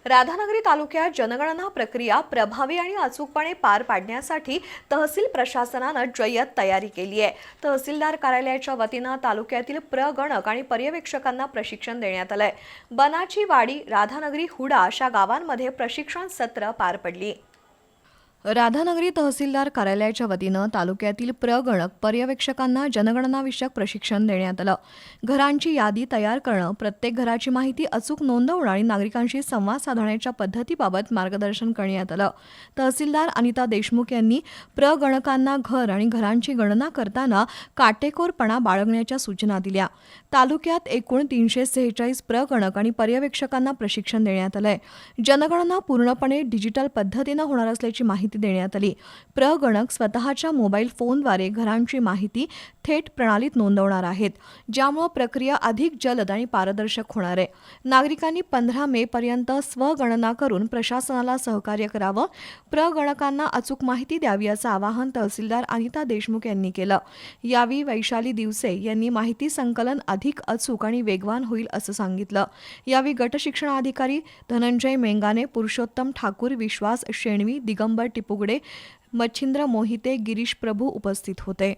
राधानगरी तालुक्यात जनगणना प्रक्रिया प्रभावी आणि अचूकपणे पार पाडण्यासाठी तहसील प्रशासनानं जय्यत तयारी केली आहे। तहसीलदार कार्यालयाच्या वतीनं तालुक्यातील प्रगणक आणि पर्यवेक्षकांना प्रशिक्षण देण्यात आलंय। बनाची वाडी, राधानगरी, हुडा अशा गावांमध्ये प्रशिक्षण सत्र पार पडली। राधानगरी तहसीलदार कार्यालयाच्या वतीनं तालुक्यातील प्रगणक पर्यवेक्षकांना जनगणनाविषयक प्रशिक्षण देण्यात आलं। घरांची यादी तयार करणं, प्रत्येक घराची माहिती अचूक नोंदवणं आणि नागरिकांशी संवाद साधण्याच्या पद्धतीबाबत मार्गदर्शन करण्यात आलं। तहसीलदार अनिता देशमुख यांनी प्रगणकांना घर आणि घरांची गणना करताना काटेकोरपणा बाळगण्याच्या सूचना दिल्या। तालुक्यात एकूण 346 प्रगणक आणि पर्यवेक्षकांना प्रशिक्षण देण्यात आलंय। जनगणना पूर्णपणे डिजिटल पद्धतीनं होणार असल्याची माहिती देण्यात आली। प्रगणक स्वतःच्या मोबाईल फोनद्वारे घरांची माहिती थेट प्रणालीत नोंदवणार आहेत, ज्यामुळे प्रक्रिया अधिक जलद आणि पारदर्शक होणार आहे। नागरिकांनी 15 मे पर्यंत स्वगणना करून प्रशासनाला सहकार्य करावं, प्रगणकांना अचूक माहिती द्यावी असं आवाहन तहसीलदार अनिता देशमुख यांनी केलं। यावेळी वैशाली दिवसे यांनी माहिती संकलन अधिक अचूक आणि वेगवान होईल असं सांगितलं। यावेळी गट शिक्षणाधिकारी धनंजय मेंगाने, पुरुषोत्तम ठाकूर, विश्वास शेणवी, दिगंबर टिपुगडे, मच्छिंद्र मोहिते, गिरीश प्रभू उपस्थित होते।